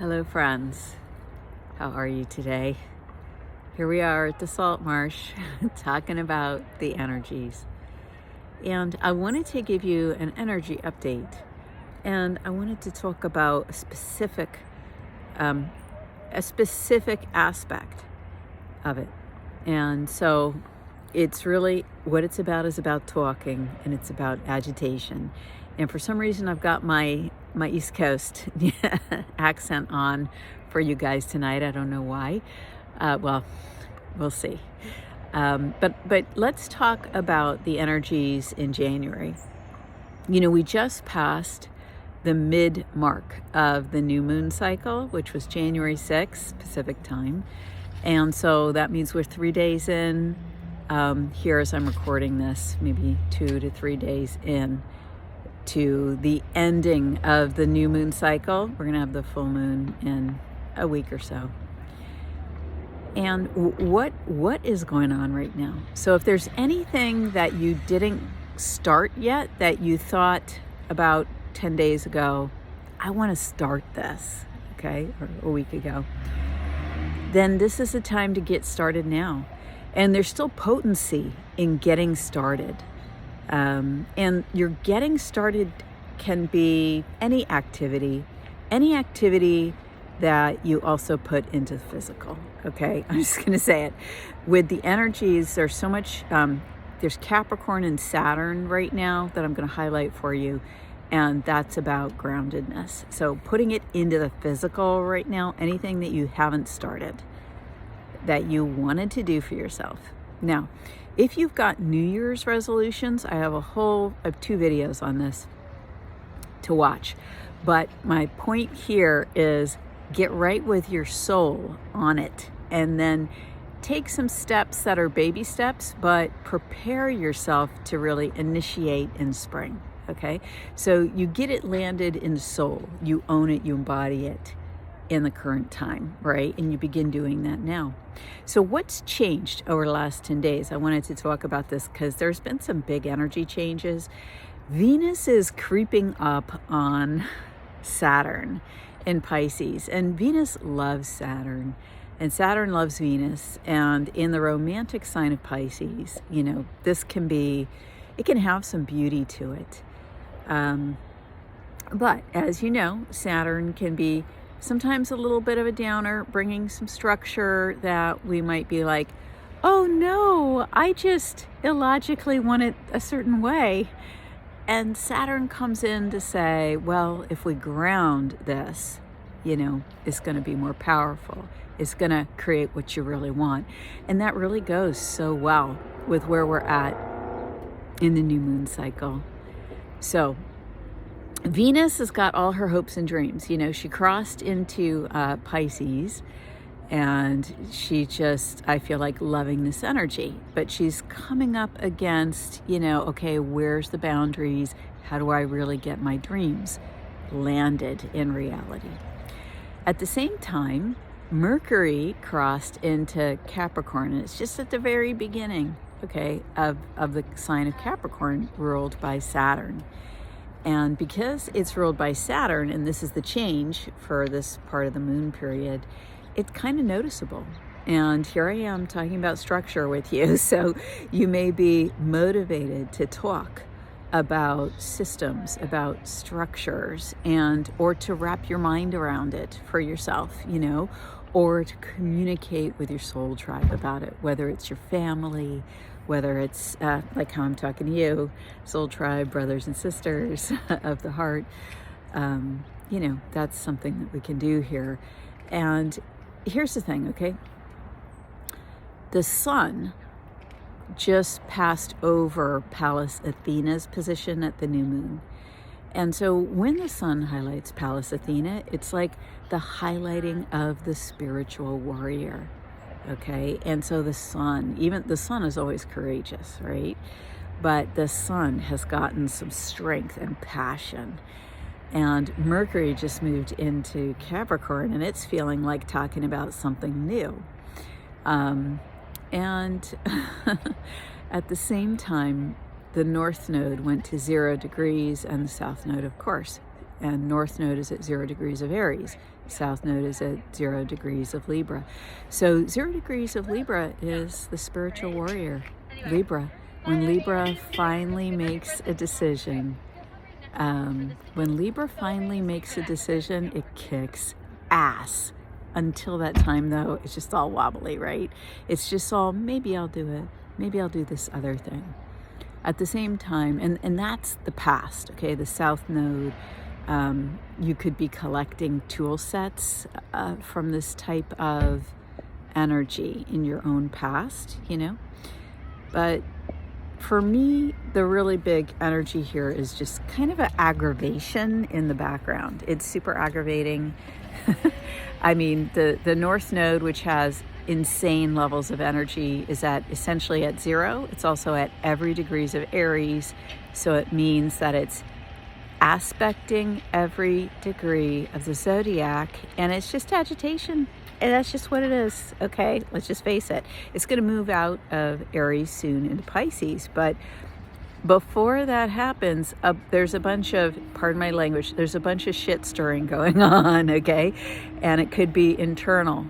Hello, friends. How are you today? Here we are at the salt marsh talking about the energies. And I wanted to give you an energy update. And I wanted to talk about um, a specific aspect of it. And so it's really what it's about is about talking, and it's about agitation. And for some reason, I've got my East Coast accent on for you guys tonight. I don't know why. Well, we'll see. But let's talk about the energies in January. You know, we just passed the mid mark of the new moon cycle, which was January 6th Pacific time. And so that means we're 3 days in, here as I'm recording this, maybe 2 to 3 days in to the ending of the new moon cycle. We're going to have the full moon in a week or so. And what is going on right now? So if there's anything that you didn't start yet that you thought about 10 days ago, I want to start this, okay, or a week ago, then this is the time to get started now. And there's still potency in getting started. And your getting started can be any activity that you also put into the physical, okay? I'm just going to say it. With the energies, there's so much, there's Capricorn and Saturn right now that I'm going to highlight for you. And that's about groundedness. So putting it into the physical right now, anything that you haven't started, that you wanted to do for yourself. Now, if you've got New Year's resolutions, I have 2 videos on this to watch. But my point here is get right with your soul on it, and then take some steps that are baby steps, but prepare yourself to really initiate in spring. Okay, so you get it landed in the soul, you own it, you embody it in the current time, right? And you begin doing that now. So what's changed over the last 10 days? I wanted to talk about this because there's been some big energy changes. Venus is creeping up on Saturn in Pisces, and Venus loves Saturn, and Saturn loves Venus. And in the romantic sign of Pisces, you know, it can have some beauty to it. But as you know, Saturn can be sometimes a little bit of a downer, bringing some structure that we might be like, oh no, I just illogically want it a certain way. And Saturn comes in to say, well, if we ground this, you know, it's going to be more powerful. It's going to create what you really want. And that really goes so well with where we're at in the new moon cycle. So Venus has got all her hopes and dreams. You know, she crossed into Pisces, and I feel like loving this energy. But she's coming up against, you know, okay, where's the boundaries? How do I really get my dreams landed in reality? At the same time, Mercury crossed into Capricorn, and it's just at the very beginning, okay, of the sign of Capricorn, ruled by Saturn. And because it's ruled by Saturn, and this is the change for this part of the moon period, it's kind of noticeable. And here I am talking about structure with you. So you may be motivated to talk about systems, about structures, or to wrap your mind around it for yourself, you know, or to communicate with your soul tribe about it, whether it's your family, whether it's like how I'm talking to you, soul tribe, brothers and sisters of the heart. You know, that's something that we can do here. And here's the thing, okay? The sun just passed over Pallas Athena's position at the new moon. And so when the sun highlights Pallas Athena, it's like the highlighting of the spiritual warrior. Okay, and so the sun is always courageous, right? But the sun has gotten some strength and passion. And Mercury just moved into Capricorn, and it's feeling like talking about something new. And at the same time, the North Node went to 0 degrees, and the South Node, of course, and North Node is at 0 degrees of Aries. South Node is at 0 degrees of Libra. So 0 degrees of Libra is the spiritual warrior, Libra. When Libra finally makes a decision, it kicks ass. Until that time, though, it's just all wobbly, right? It's just all, maybe I'll do it. Maybe I'll do this other thing. At the same time, and that's the past, okay? The South Node, you could be collecting tool sets from this type of energy in your own past, you know? But for me, the really big energy here is just kind of an aggravation in the background. It's super aggravating. I mean, the North Node, which has insane levels of energy, is essentially at 0. It's also at every degrees of Aries. So it means that it's aspecting every degree of the zodiac, and it's just agitation. And that's just what it is, okay? Let's just face it. It's going to move out of Aries soon into Pisces, but before that happens, there's a bunch of, pardon my language, there's a bunch of shit stirring going on, okay? And it could be internal.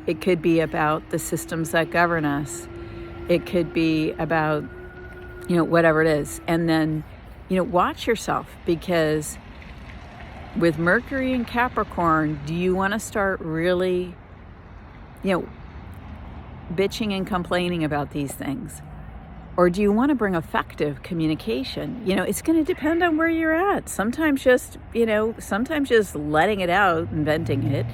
It could be about the systems that govern us. It could be about, whatever it is. And then, watch yourself, because with Mercury and Capricorn, do you want to start really, bitching and complaining about these things? Or do you want to bring effective communication? It's going to depend on where you're at. Sometimes just letting it out and venting it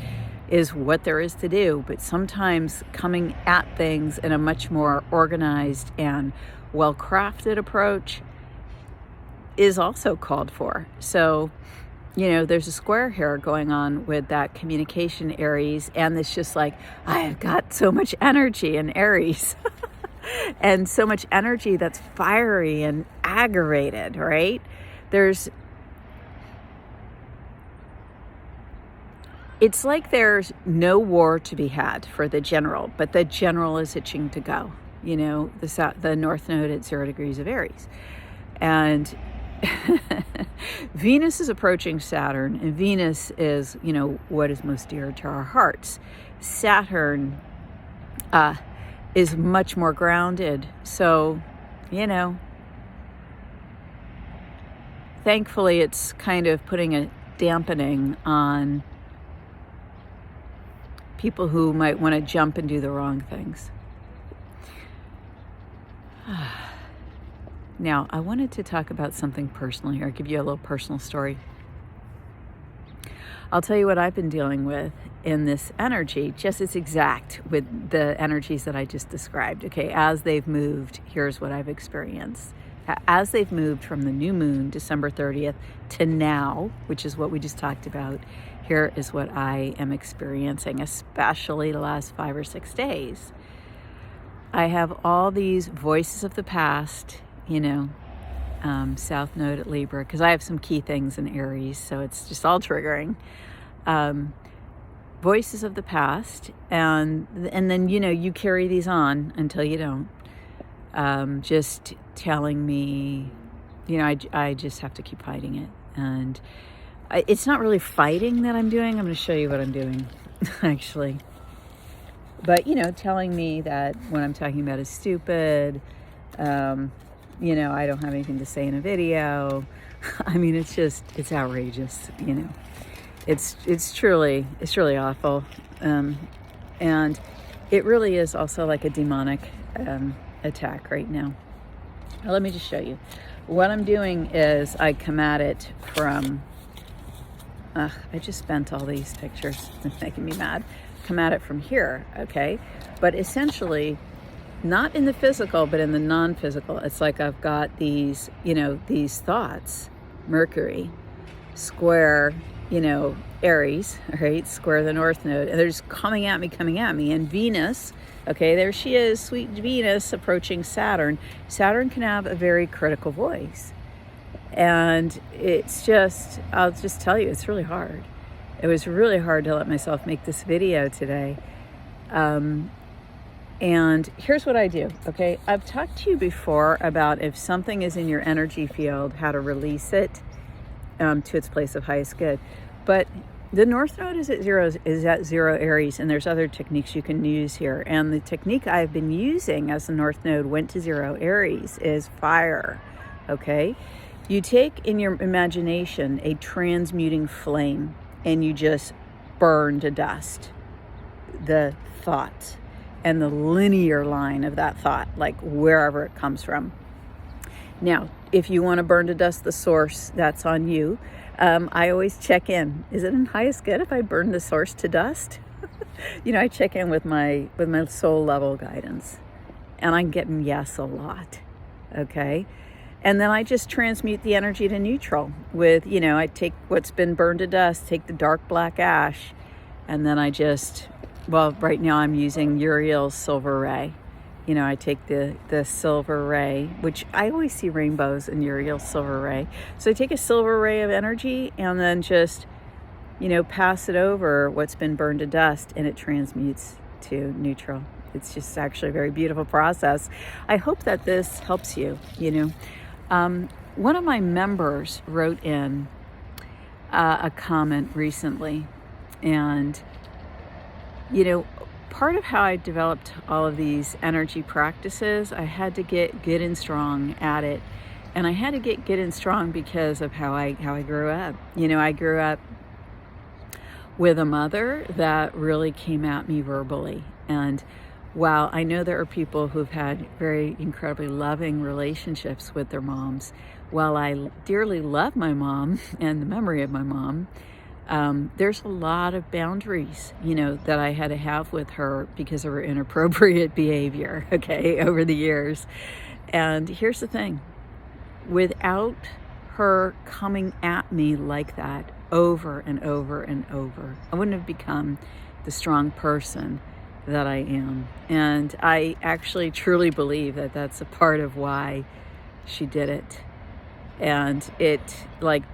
is what there is to do. But sometimes coming at things in a much more organized and well-crafted approach is also called for. So, there's a square here going on with that communication Aries, and it's just like, I have got so much energy in Aries. And so much energy that's fiery and aggravated, right? It's like there's no war to be had for the general, but the general is itching to go. The North Node at 0 degrees of Aries. And Venus is approaching Saturn, and Venus is, what is most dear to our hearts. Saturn, is much more grounded. So, thankfully it's kind of putting a dampening on people who might want to jump and do the wrong things. Now, I wanted to talk about something personal here. I'll give you a little personal story. I'll tell you what I've been dealing with in this energy, just as exact with the energies that I just described. Okay, as they've moved, here's what I've experienced. As they've moved from the new moon, December 30th, to now, which is what we just talked about, here is what I am experiencing, especially the last 5 or 6 days. I have all these voices of the past, South Node at Libra, because I have some key things in Aries, so it's just all triggering. Voices of the past, and then you carry these on until you don't. Just telling me, I just have to keep fighting it, and it's not really fighting that I'm doing. I'm going to show you what I'm doing, actually. But telling me that what I'm talking about is stupid. I don't have anything to say in a video. I mean, it's outrageous, It's truly awful. And it really is also like a demonic attack right now. Now, let me just show you. What I'm doing is I come at it from, I just spent all these pictures. It's making me mad. Come at it from here, okay? But essentially, not in the physical, but in the non-physical. It's like I've got these, these thoughts. Mercury, square, Aries, right? Square the North Node. And they're just coming at me. And Venus, okay, there she is, sweet Venus approaching Saturn. Saturn can have a very critical voice. And it's just, I'll just tell you, it's really hard. It was really hard to let myself make this video today. And here's what I do, okay? I've talked to you before about if something is in your energy field, how to release it. to its place of highest good. But the North Node is at zero Aries, and there's other techniques you can use here. And the technique I've been using as the North Node went to 0 Aries is fire. Okay, you take in your imagination a transmuting flame, and you just burn to dust the thought and the linear line of that thought, like wherever it comes from. Now, if you want to burn to dust the source, that's on you. I always check in. Is it in highest good if I burn the source to dust? I check in with my soul level guidance, and I'm getting yes a lot. Okay. And then I just transmute the energy to neutral with, I take what's been burned to dust, take the dark black ash, and then I just, right now I'm using Uriel's silver ray. I take the silver ray, which I always see rainbows in Uriel's silver ray. So I take a silver ray of energy and then just, pass it over what's been burned to dust, and it transmutes to neutral. It's just actually a very beautiful process. I hope that this helps you, One of my members wrote in a comment recently, and, part of how I developed all of these energy practices, I had to get good and strong at it. And I had to get good and strong because of how I grew up. I grew up with a mother that really came at me verbally. And while I know there are people who've had very incredibly loving relationships with their moms, while I dearly love my mom and the memory of my mom, there's a lot of boundaries, that I had to have with her because of her inappropriate behavior, over the years. And here's the thing, without her coming at me like that over and over and over, I wouldn't have become the strong person that I am. And I actually truly believe that that's a part of why she did it. And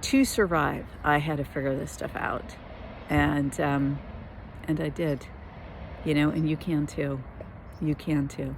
to survive, I had to figure this stuff out. And I did, and you can too. You can too.